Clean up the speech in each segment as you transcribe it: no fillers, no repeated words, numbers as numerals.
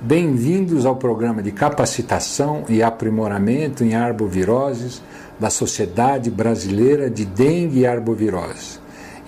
Bem-vindos ao programa de capacitação e aprimoramento em arboviroses da Sociedade Brasileira de Dengue e Arbovirose,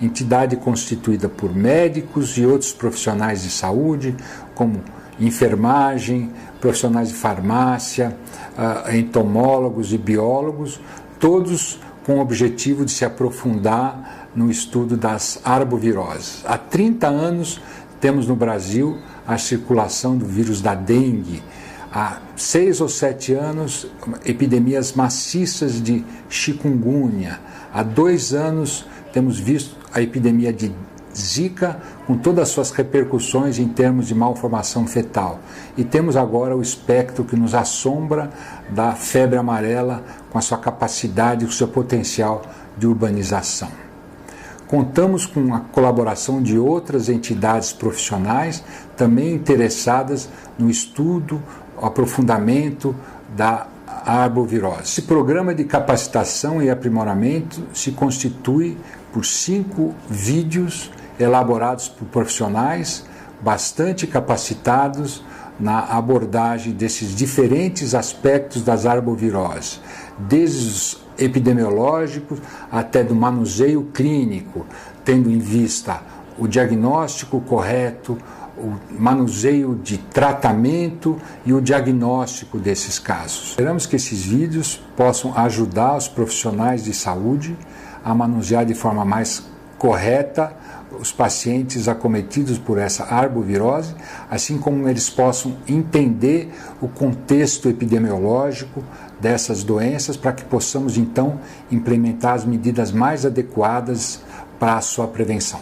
entidade constituída por médicos e outros profissionais de saúde, como enfermagem, profissionais de farmácia, entomólogos e biólogos, todos com o objetivo de se aprofundar no estudo das arboviroses. Há 30 anos temos no Brasil a circulação do vírus da dengue. Há 6 ou 7 anos, epidemias maciças de chikungunya. Há 2 anos temos visto a epidemia de Zika, com todas as suas repercussões em termos de malformação fetal. E temos agora o espectro que nos assombra da febre amarela, com a sua capacidade e o seu potencial de urbanização. Contamos com a colaboração de outras entidades profissionais também interessadas no estudo, aprofundamento da arbovirose. Esse programa de capacitação e aprimoramento se constitui por 5 vídeos elaborados por profissionais bastante capacitados na abordagem desses diferentes aspectos das arboviroses, desde os epidemiológicos até do manuseio clínico, tendo em vista o diagnóstico correto, o manuseio de tratamento e o diagnóstico desses casos. Esperamos que esses vídeos possam ajudar os profissionais de saúde a manusear de forma mais correta os pacientes acometidos por essa arbovirose, assim como eles possam entender o contexto epidemiológico dessas doenças, para que possamos então implementar as medidas mais adequadas para a sua prevenção.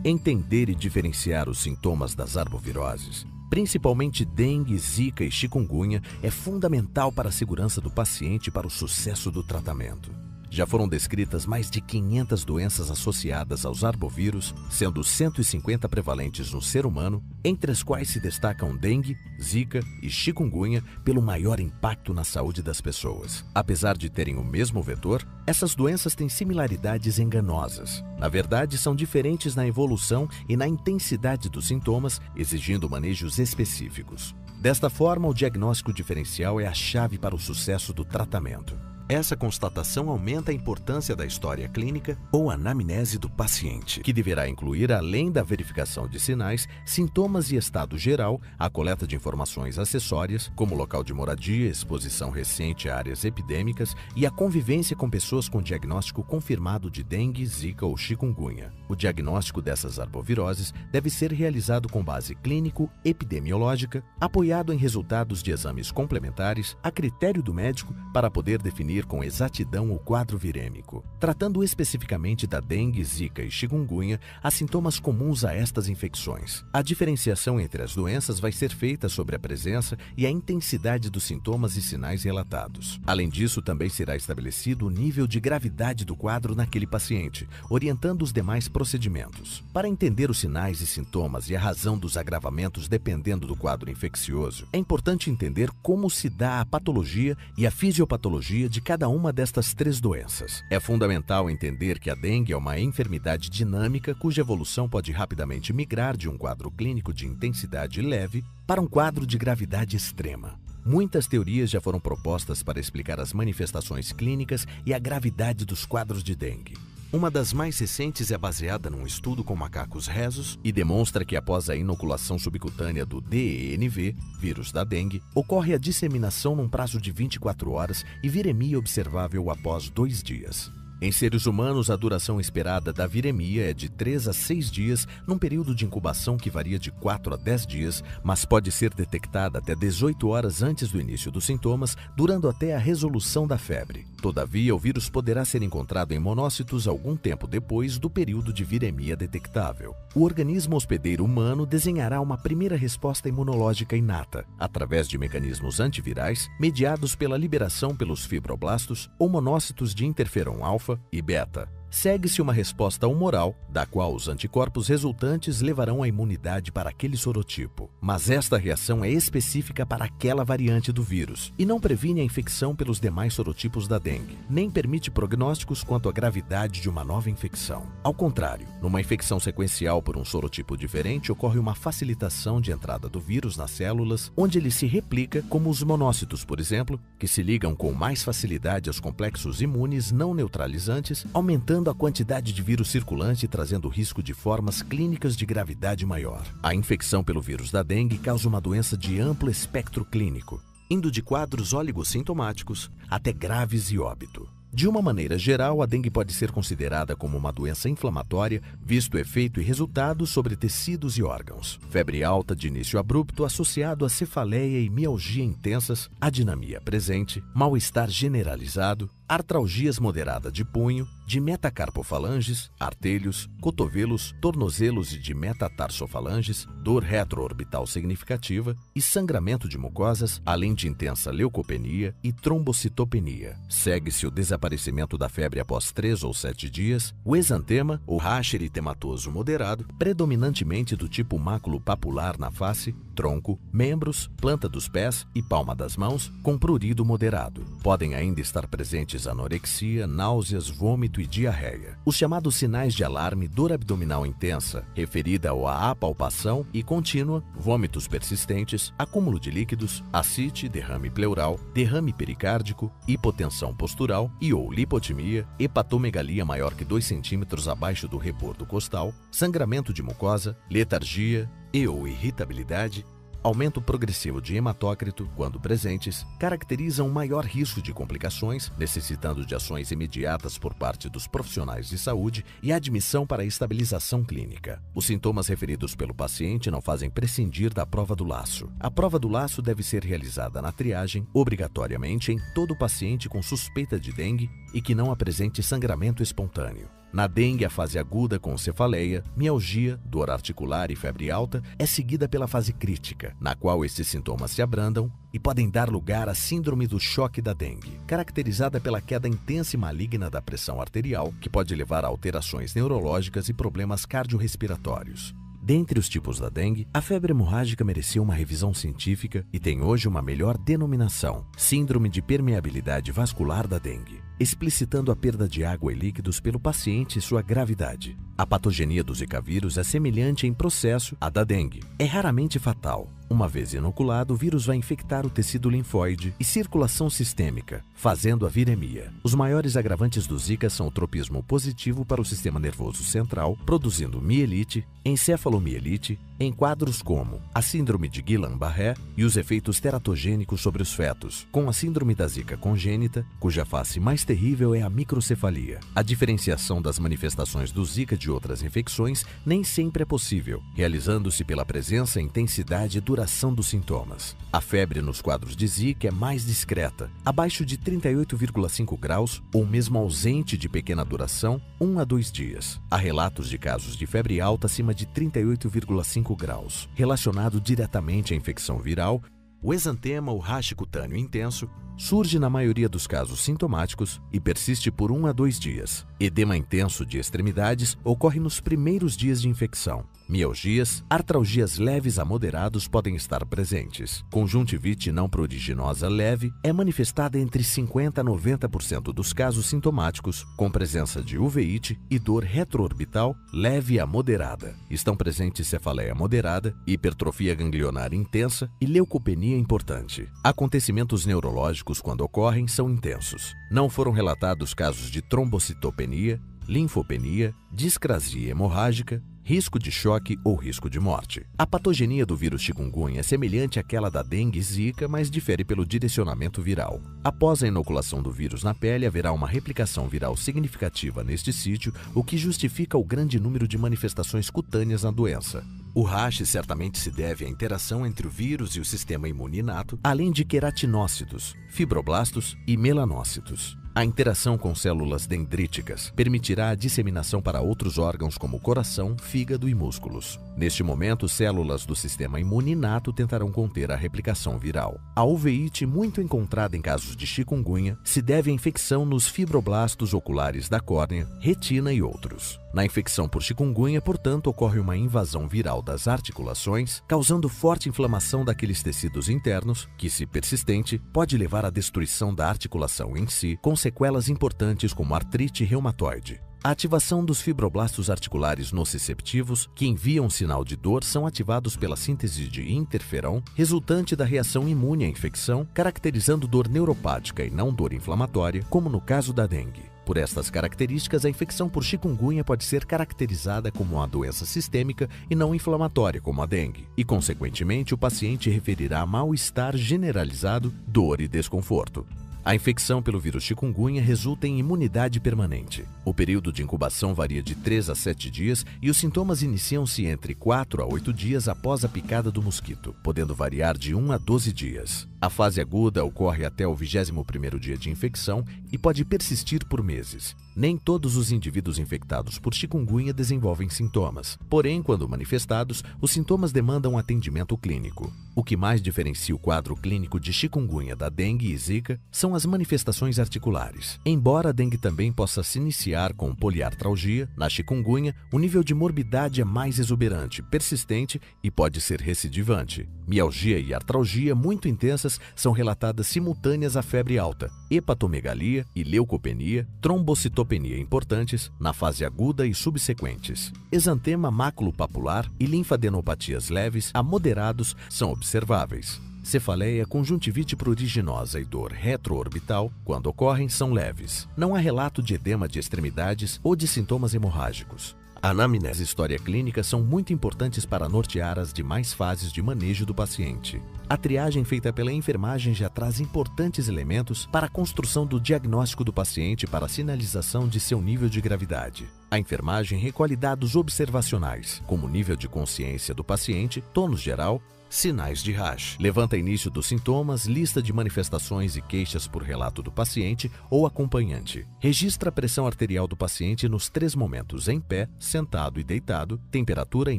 Entender e diferenciar os sintomas das arboviroses, principalmente dengue, zika e chikungunya, é fundamental para a segurança do paciente e para o sucesso do tratamento. Já foram descritas mais de 500 doenças associadas aos arbovírus, sendo 150 prevalentes no ser humano, entre as quais se destacam dengue, zika e chikungunya pelo maior impacto na saúde das pessoas. Apesar de terem o mesmo vetor, essas doenças têm similaridades enganosas. Na verdade, são diferentes na evolução e na intensidade dos sintomas, exigindo manejos específicos. Desta forma, o diagnóstico diferencial é a chave para o sucesso do tratamento. Essa constatação aumenta a importância da história clínica ou anamnese do paciente, que deverá incluir, além da verificação de sinais, sintomas e estado geral, a coleta de informações acessórias, como local de moradia, exposição recente a áreas epidêmicas e a convivência com pessoas com diagnóstico confirmado de dengue, zika ou chikungunya. O diagnóstico dessas arboviroses deve ser realizado com base clínico-epidemiológica, apoiado em resultados de exames complementares, a critério do médico, para poder definir com exatidão o quadro virêmico. Tratando especificamente da dengue, zika e chikungunya, há sintomas comuns a estas infecções. A diferenciação entre as doenças vai ser feita sobre a presença e a intensidade dos sintomas e sinais relatados. Além disso, também será estabelecido o nível de gravidade do quadro naquele paciente, orientando os demais procedimentos. Para entender os sinais e sintomas e a razão dos agravamentos dependendo do quadro infeccioso, é importante entender como se dá a patologia e a fisiopatologia de cada uma destas 3 doenças. É fundamental entender que a dengue é uma enfermidade dinâmica cuja evolução pode rapidamente migrar de um quadro clínico de intensidade leve para um quadro de gravidade extrema. Muitas teorias já foram propostas para explicar as manifestações clínicas e a gravidade dos quadros de dengue. Uma das mais recentes é baseada num estudo com macacos rhesus e demonstra que após a inoculação subcutânea do DENV, vírus da dengue, ocorre a disseminação num prazo de 24 horas e viremia observável após 2 dias. Em seres humanos, a duração esperada da viremia é de 3 a 6 dias, num período de incubação que varia de 4 a 10 dias, mas pode ser detectada até 18 horas antes do início dos sintomas, durando até a resolução da febre. Todavia, o vírus poderá ser encontrado em monócitos algum tempo depois do período de viremia detectável. O organismo hospedeiro humano desenhará uma primeira resposta imunológica inata, através de mecanismos antivirais mediados pela liberação pelos fibroblastos ou monócitos de interferon alfa e beta. segue-se uma resposta humoral, da qual os anticorpos resultantes levarão a imunidade para aquele sorotipo. Mas esta reação é específica para aquela variante do vírus e não previne a infecção pelos demais sorotipos da dengue, nem permite prognósticos quanto à gravidade de uma nova infecção. Ao contrário, numa infecção sequencial por um sorotipo diferente, ocorre uma facilitação de entrada do vírus nas células, onde ele se replica, como os monócitos, por exemplo, que se ligam com mais facilidade aos complexos imunes não neutralizantes, aumentando a quantidade de vírus circulante e trazendo risco de formas clínicas de gravidade maior. A infecção pelo vírus da dengue causa uma doença de amplo espectro clínico, indo de quadros oligossintomáticos até graves e óbito. De uma maneira geral, a dengue pode ser considerada como uma doença inflamatória, visto o efeito e resultado sobre tecidos e órgãos. Febre alta de início abrupto associado a cefaleia e mialgia intensas, adinamia presente, mal-estar generalizado, artralgias moderada de punho, de metacarpofalanges, artelhos, cotovelos, tornozelos e de metatarsofalanges, dor retroorbital significativa e sangramento de mucosas, além de intensa leucopenia e trombocitopenia. Segue-se o desaparecimento da febre após 3 ou 7 dias, o exantema, ou rash eritematoso moderado, predominantemente do tipo máculo papular na face, tronco, membros, planta dos pés e palma das mãos, com prurido moderado. Podem ainda estar presentes anorexia, náuseas, vômito e diarreia. Os chamados sinais de alarme, dor abdominal intensa, referida à apalpação e contínua, vômitos persistentes, acúmulo de líquidos, ascite, derrame pleural, derrame pericárdico, hipotensão postural e ou lipotimia, hepatomegalia maior que 2 centímetros abaixo do rebordo costal, sangramento de mucosa, letargia e ou irritabilidade, aumento progressivo de hematócrito, quando presentes, caracterizam um maior risco de complicações, necessitando de ações imediatas por parte dos profissionais de saúde e admissão para a estabilização clínica. Os sintomas referidos pelo paciente não fazem prescindir da prova do laço. A prova do laço deve ser realizada na triagem, obrigatoriamente em todo paciente com suspeita de dengue e que não apresente sangramento espontâneo. Na dengue, a fase aguda com cefaleia, mialgia, dor articular e febre alta é seguida pela fase crítica, na qual esses sintomas se abrandam e podem dar lugar à síndrome do choque da dengue, caracterizada pela queda intensa e maligna da pressão arterial, que pode levar a alterações neurológicas e problemas cardiorrespiratórios. Dentre os tipos da dengue, a febre hemorrágica mereceu uma revisão científica e tem hoje uma melhor denominação: síndrome de permeabilidade vascular da dengue, explicitando a perda de água e líquidos pelo paciente e sua gravidade. A patogenia do Zika vírus é semelhante em processo à da dengue. É raramente fatal. Uma vez inoculado, o vírus vai infectar o tecido linfóide e circulação sistêmica, fazendo a viremia. Os maiores agravantes do Zika são o tropismo positivo para o sistema nervoso central, produzindo mielite, encefalomielite, em quadros como a síndrome de Guillain-Barré e os efeitos teratogênicos sobre os fetos, com a síndrome da Zika congênita, cuja face mais terrível é a microcefalia. A diferenciação das manifestações do Zika de outras infecções nem sempre é possível, realizando-se pela presença, intensidade e duração dos sintomas. A febre nos quadros de Zika é mais discreta, abaixo de 38,5 graus ou mesmo ausente de pequena duração, 1 a 2 dias. Há relatos de casos de febre alta acima de 38,5 graus, relacionado diretamente à infecção viral. O exantema ou rash cutâneo intenso surge na maioria dos casos sintomáticos e persiste por 1 a 2 dias. Edema intenso de extremidades ocorre nos primeiros dias de infecção. Mialgias, artralgias leves a moderados podem estar presentes. Conjuntivite não pruriginosa leve é manifestada entre 50% a 90% dos casos sintomáticos, com presença de uveíte e dor retroorbital leve a moderada. Estão presentes cefaleia moderada, hipertrofia ganglionar intensa e leucopenia importante. Acontecimentos neurológicos, quando ocorrem, são intensos. Não foram relatados casos de trombocitopenia, linfopenia, discrasia hemorrágica, risco de choque ou risco de morte. A patogenia do vírus chikungunya é semelhante àquela da dengue e zika, mas difere pelo direcionamento viral. Após a inoculação do vírus na pele, haverá uma replicação viral significativa neste sítio, o que justifica o grande número de manifestações cutâneas na doença. O rash certamente se deve à interação entre o vírus e o sistema imune inato, além de queratinócitos, fibroblastos e melanócitos. A interação com células dendríticas permitirá a disseminação para outros órgãos como coração, fígado e músculos. Neste momento, células do sistema imune inato tentarão conter a replicação viral. A uveíte, muito encontrada em casos de chikungunya, se deve à infecção nos fibroblastos oculares da córnea, retina e outros. Na infecção por chikungunya, portanto, ocorre uma invasão viral das articulações, causando forte inflamação daqueles tecidos internos, que, se persistente, pode levar à destruição da articulação em si, com sequelas importantes como artrite reumatoide. A ativação dos fibroblastos articulares nociceptivos, que enviam sinal de dor, são ativados pela síntese de interferon, resultante da reação imune à infecção, caracterizando dor neuropática e não dor inflamatória, como no caso da dengue. Por estas características, a infecção por chikungunya pode ser caracterizada como uma doença sistêmica e não inflamatória, como a dengue. E, consequentemente, o paciente referirá mal-estar generalizado, dor e desconforto. A infecção pelo vírus chikungunya resulta em imunidade permanente. O período de incubação varia de 3 a 7 dias e os sintomas iniciam-se entre 4 a 8 dias após a picada do mosquito, podendo variar de 1 a 12 dias. A fase aguda ocorre até o 21º dia de infecção e pode persistir por meses. Nem todos os indivíduos infectados por chikungunya desenvolvem sintomas. Porém, quando manifestados, os sintomas demandam atendimento clínico. O que mais diferencia o quadro clínico de chikungunya da dengue e zika são as manifestações articulares. Embora a dengue também possa se iniciar com poliartralgia, na chikungunya, o nível de morbidade é mais exuberante, persistente e pode ser recidivante. Mialgia e artralgia muito intensas são relatadas simultâneas à febre alta, hepatomegalia e leucopenia, trombocitopenia importantes na fase aguda e subsequentes. Exantema maculopapular e linfadenopatias leves a moderados são observáveis. Cefaleia, conjuntivite pruriginosa e dor retroorbital, quando ocorrem, são leves. Não há relato de edema de extremidades ou de sintomas hemorrágicos. A anamnese e história clínica são muito importantes para nortear as demais fases de manejo do paciente. A triagem feita pela enfermagem já traz importantes elementos para a construção do diagnóstico do paciente para a sinalização de seu nível de gravidade. A enfermagem recolhe dados observacionais, como nível de consciência do paciente, tônus geral, sinais de Rasch. Levanta início dos sintomas, lista de manifestações e queixas por relato do paciente ou acompanhante. Registra a pressão arterial do paciente nos 3 momentos: em pé, sentado e deitado, temperatura e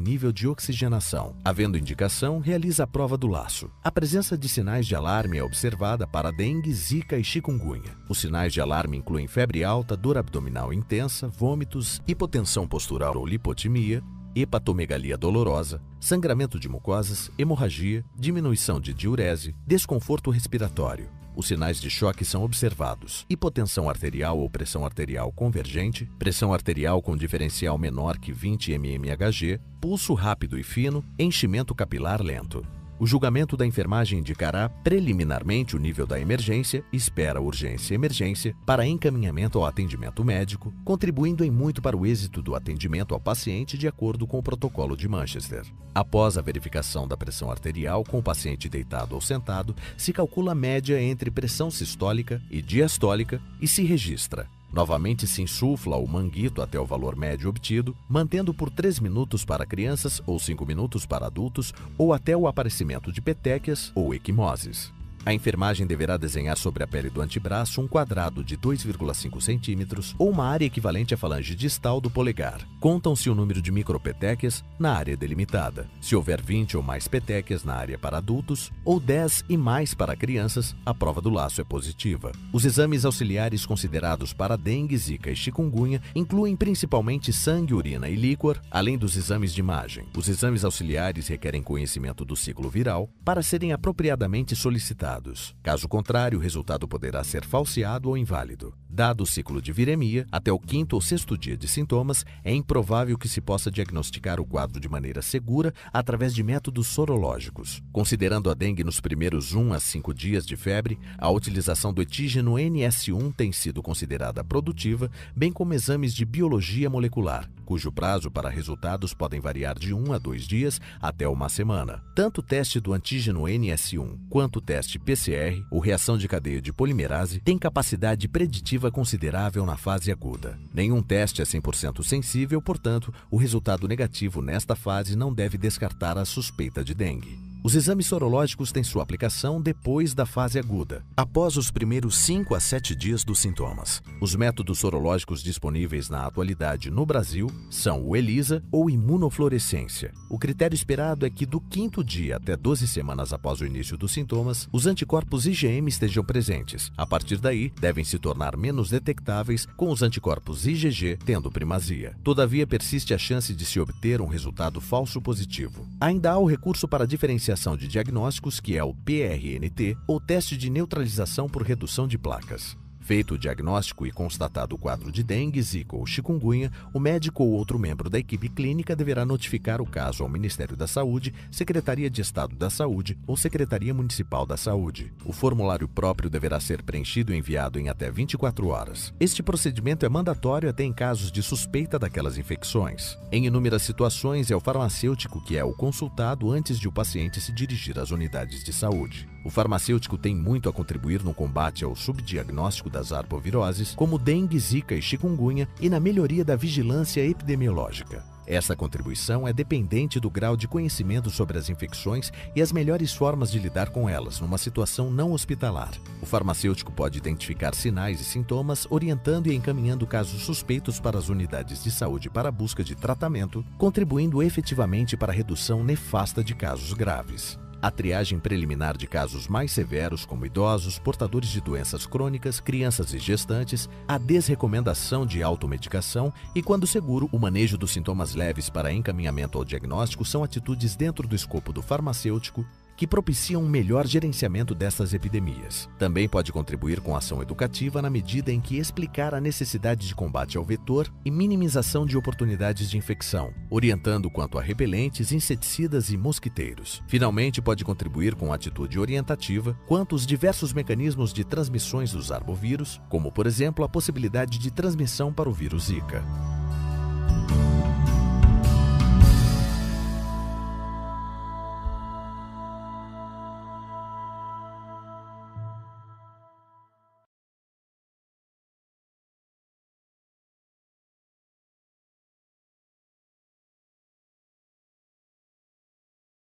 nível de oxigenação. Havendo indicação, realiza a prova do laço. A presença de sinais de alarme é observada para dengue, zika e chikungunya. Os sinais de alarme incluem febre alta, dor abdominal intensa, vômitos, hipotensão postural ou lipotimia, hepatomegalia dolorosa, sangramento de mucosas, hemorragia, diminuição de diurese, desconforto respiratório. Os sinais de choque são observados: hipotensão arterial ou pressão arterial convergente, pressão arterial com diferencial menor que 20 mmHg, pulso rápido e fino, enchimento capilar lento. O julgamento da enfermagem indicará preliminarmente o nível da emergência, espera urgência e emergência, para encaminhamento ao atendimento médico, contribuindo em muito para o êxito do atendimento ao paciente de acordo com o protocolo de Manchester. Após a verificação da pressão arterial com o paciente deitado ou sentado, se calcula a média entre pressão sistólica e diastólica e se registra. Novamente se insufla o manguito até o valor médio obtido, mantendo por 3 minutos para crianças ou 5 minutos para adultos ou até o aparecimento de petequias ou equimoses. A enfermagem deverá desenhar sobre a pele do antebraço um quadrado de 2,5 centímetros ou uma área equivalente à falange distal do polegar. Contam-se o número de micropetequias na área delimitada. Se houver 20 ou mais petequias na área para adultos ou 10 e mais para crianças, a prova do laço é positiva. Os exames auxiliares considerados para dengue, zika e chikungunya incluem principalmente sangue, urina e líquor, além dos exames de imagem. Os exames auxiliares requerem conhecimento do ciclo viral para serem apropriadamente solicitados. Caso contrário, o resultado poderá ser falseado ou inválido. Dado o ciclo de viremia, até o 5º ou 6º dia de sintomas, é improvável que se possa diagnosticar o quadro de maneira segura através de métodos sorológicos. Considerando a dengue nos primeiros 1 a 5 dias de febre, a utilização do antígeno NS1 tem sido considerada produtiva, bem como exames de biologia molecular, cujo prazo para resultados podem variar de 1 a 2 dias até uma semana. Tanto o teste do antígeno NS1 quanto o teste PCR, ou reação de cadeia de polimerase, tem capacidade preditiva considerável na fase aguda. Nenhum teste é 100% sensível, portanto, o resultado negativo nesta fase não deve descartar a suspeita de dengue. Os exames sorológicos têm sua aplicação depois da fase aguda, após os primeiros 5 a 7 dias dos sintomas. Os métodos sorológicos disponíveis na atualidade no Brasil são o ELISA ou imunofluorescência. O critério esperado é que do 5º dia até 12 semanas após o início dos sintomas, os anticorpos IgM estejam presentes. A partir daí, devem se tornar menos detectáveis, com os anticorpos IgG tendo primazia. Todavia, persiste a chance de se obter um resultado falso positivo. Ainda há o recurso para diferenciação de diagnósticos, que é o PRNT, ou teste de neutralização por redução de placas. Feito o diagnóstico e constatado o quadro de dengue, zika ou chikungunya, o médico ou outro membro da equipe clínica deverá notificar o caso ao Ministério da Saúde, Secretaria de Estado da Saúde ou Secretaria Municipal da Saúde. O formulário próprio deverá ser preenchido e enviado em até 24 horas. Este procedimento é mandatório até em casos de suspeita daquelas infecções. Em inúmeras situações, é o farmacêutico que é o consultado antes de o paciente se dirigir às unidades de saúde. O farmacêutico tem muito a contribuir no combate ao subdiagnóstico das arboviroses, como dengue, zika e chikungunya, e na melhoria da vigilância epidemiológica. Essa contribuição é dependente do grau de conhecimento sobre as infecções e as melhores formas de lidar com elas numa situação não hospitalar. O farmacêutico pode identificar sinais e sintomas, orientando e encaminhando casos suspeitos para as unidades de saúde para a busca de tratamento, contribuindo efetivamente para a redução nefasta de casos graves. A triagem preliminar de casos mais severos, como idosos, portadores de doenças crônicas, crianças e gestantes, a desrecomendação de automedicação e, quando seguro, o manejo dos sintomas leves para encaminhamento ao diagnóstico são atitudes dentro do escopo do farmacêutico que propiciam um melhor gerenciamento dessas epidemias. Também pode contribuir com ação educativa na medida em que explicar a necessidade de combate ao vetor e minimização de oportunidades de infecção, orientando quanto a repelentes, inseticidas e mosquiteiros. Finalmente, pode contribuir com atitude orientativa quanto aos diversos mecanismos de transmissões dos arbovírus, como, por exemplo, a possibilidade de transmissão para o vírus Zika.